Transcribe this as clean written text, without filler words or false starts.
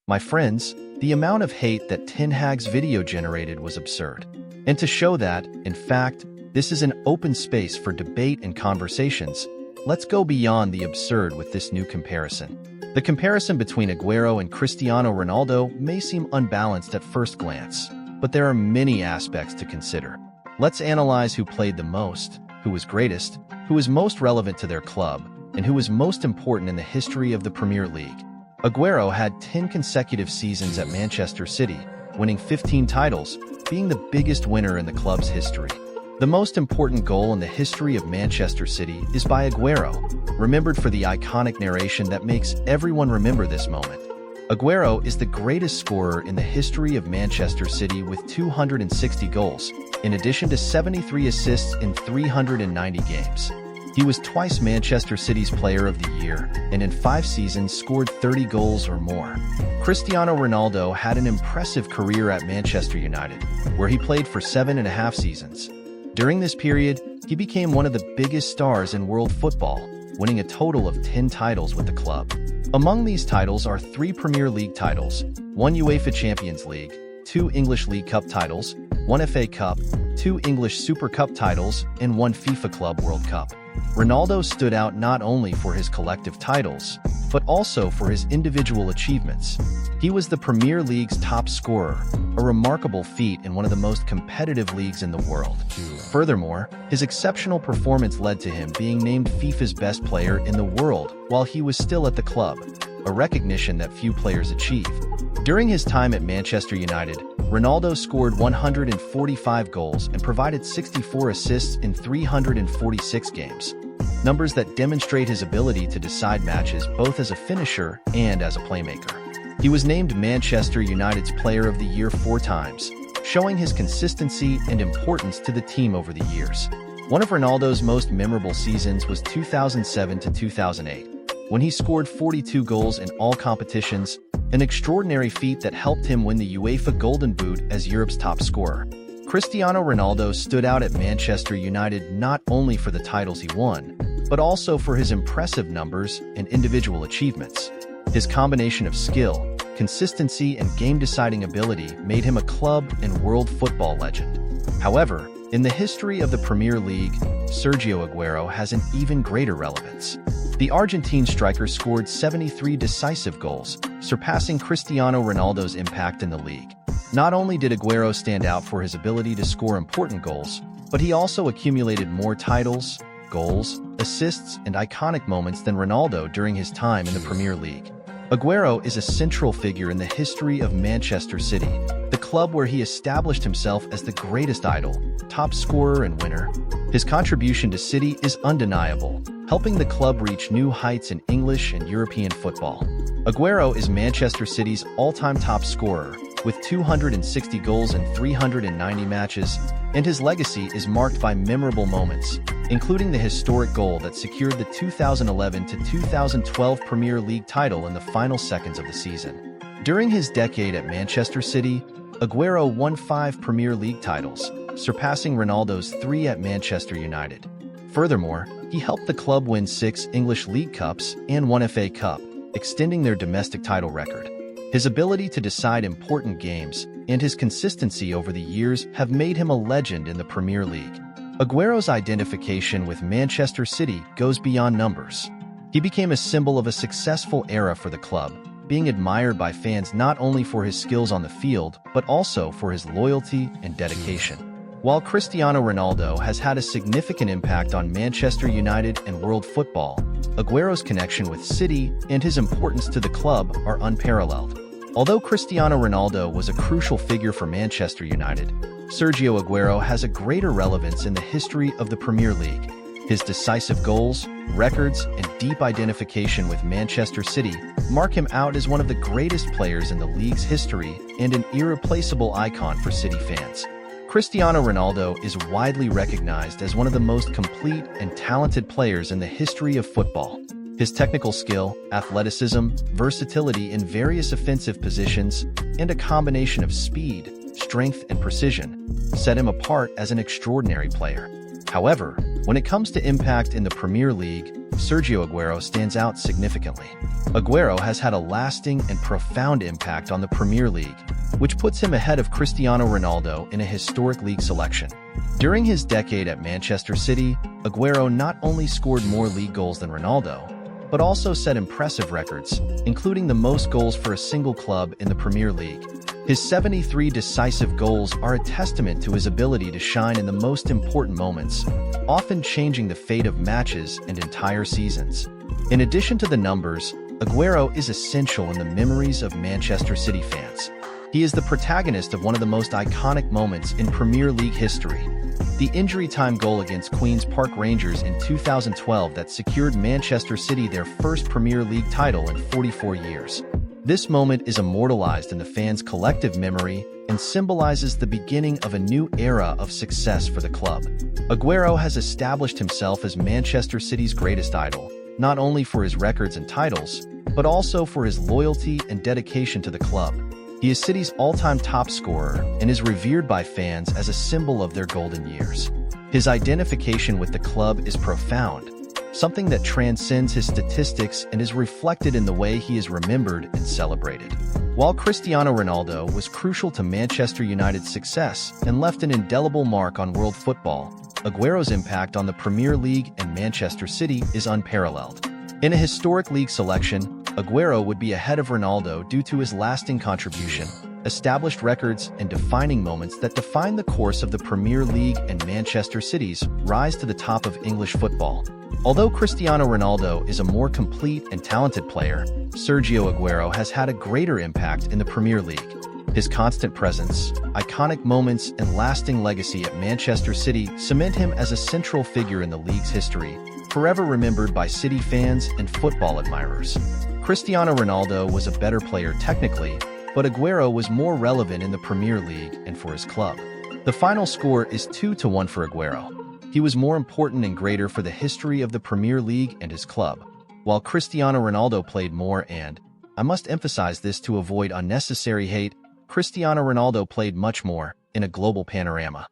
My friends, the amount of hate that Ten Hag's video generated was absurd. And to show that, in fact, this is an open space for debate and conversations, let's go beyond the absurd with this new comparison. The comparison between Aguero and Cristiano Ronaldo may seem unbalanced at first glance, but there are many aspects to consider. Let's analyze who played the most, who was greatest, who was most relevant to their club, and who was most important in the history of the Premier League. Aguero had 10 consecutive seasons at Manchester City, winning 15 titles, being the biggest winner in the club's history. The most important goal in the history of Manchester City is by Aguero, remembered for the iconic narration that makes everyone remember this moment. Aguero is the greatest scorer in the history of Manchester City with 260 goals, in addition to 73 assists in 390 games. He was twice Manchester City's Player of the Year, and in 5 seasons scored 30 goals or more. Cristiano Ronaldo had an impressive career at Manchester United, where he played for 7.5 seasons. During this period, he became one of the biggest stars in world football, winning a total of 10 titles with the club. Among these titles are 3 Premier League titles, 1 UEFA Champions League, 2 English League Cup titles, 1 FA Cup, 2 English Super Cup titles, and 1 FIFA Club World Cup. Ronaldo stood out not only for his collective titles, but also for his individual achievements. He was the Premier League's top scorer, a remarkable feat in one of the most competitive leagues in the world. Furthermore, his exceptional performance led to him being named FIFA's best player in the world while he was still at the club, a recognition that few players achieve. During his time at Manchester United, Ronaldo scored 145 goals and provided 64 assists in 346 games, numbers that demonstrate his ability to decide matches both as a finisher and as a playmaker. He was named Manchester United's Player of the Year 4 times, showing his consistency and importance to the team over the years. One of Ronaldo's most memorable seasons was 2007 to 2008, when he scored 42 goals in all competitions, an extraordinary feat that helped him win the UEFA Golden Boot as Europe's top scorer. Cristiano Ronaldo stood out at Manchester United not only for the titles he won, but also for his impressive numbers and individual achievements. His combination of skill, consistency, and game-deciding ability made him a club and world football legend. However, in the history of the Premier League, Sergio Aguero has an even greater relevance. The Argentine striker scored 73 decisive goals, surpassing Cristiano Ronaldo's impact in the league. Not only did Aguero stand out for his ability to score important goals, but he also accumulated more titles, goals, assists, and iconic moments than Ronaldo during his time in the Premier League. Aguero is a central figure in the history of Manchester City, the club where he established himself as the greatest idol, top scorer, and winner. His contribution to City is undeniable, helping the club reach new heights in English and European football. Aguero is Manchester City's all-time top scorer, with 260 goals in 390 matches, and his legacy is marked by memorable moments, including the historic goal that secured the 2011 to 2012 Premier League title in the final seconds of the season. During his decade at Manchester City, Aguero won 5 Premier League titles, surpassing Ronaldo's 3 at Manchester United. Furthermore, he helped the club win 6 English League Cups and 1 FA Cup, extending their domestic title record. His ability to decide important games and his consistency over the years have made him a legend in the Premier League. Aguero's identification with Manchester City goes beyond numbers. He became a symbol of a successful era for the club, being admired by fans not only for his skills on the field, but also for his loyalty and dedication. While Cristiano Ronaldo has had a significant impact on Manchester United and world football, Aguero's connection with City and his importance to the club are unparalleled. Although Cristiano Ronaldo was a crucial figure for Manchester United, Sergio Aguero has a greater relevance in the history of the Premier League. His decisive goals, records, and deep identification with Manchester City mark him out as one of the greatest players in the league's history and an irreplaceable icon for City fans. Cristiano Ronaldo is widely recognized as one of the most complete and talented players in the history of football. His technical skill, athleticism, versatility in various offensive positions, and a combination of speed, strength, and precision set him apart as an extraordinary player. However, when it comes to impact in the Premier League, Sergio Aguero stands out significantly. Aguero has had a lasting and profound impact on the Premier League, which puts him ahead of Cristiano Ronaldo in a historic league selection. During his decade at Manchester City, Aguero not only scored more league goals than Ronaldo, but also set impressive records, including the most goals for a single club in the Premier League. His 73 decisive goals are a testament to his ability to shine in the most important moments, often changing the fate of matches and entire seasons. In addition to the numbers, Aguero is essential in the memories of Manchester City fans. He is the protagonist of one of the most iconic moments in Premier League history, the injury-time goal against Queen's Park Rangers in 2012 that secured Manchester City their first Premier League title in 44 years. This moment is immortalized in the fans' collective memory and symbolizes the beginning of a new era of success for the club. Aguero has established himself as Manchester City's greatest idol, not only for his records and titles, but also for his loyalty and dedication to the club. He is City's all-time top scorer and is revered by fans as a symbol of their golden years. His identification with the club is profound, something that transcends his statistics and is reflected in the way he is remembered and celebrated. While Cristiano Ronaldo was crucial to Manchester United's success and left an indelible mark on world football, Aguero's impact on the Premier League and Manchester City is unparalleled. In a historic league selection, Aguero would be ahead of Ronaldo due to his lasting contribution, established records, and defining moments that define the course of the Premier League and Manchester City's rise to the top of English football. Although Cristiano Ronaldo is a more complete and talented player, Sergio Aguero has had a greater impact in the Premier League. His constant presence, iconic moments, and lasting legacy at Manchester City cement him as a central figure in the league's history, forever remembered by City fans and football admirers. Cristiano Ronaldo was a better player technically, but Aguero was more relevant in the Premier League and for his club. The final score is 2-1 for Aguero. He was more important and greater for the history of the Premier League and his club, while Cristiano Ronaldo played more and, I must emphasize this to avoid unnecessary hate, Cristiano Ronaldo played much more in a global panorama.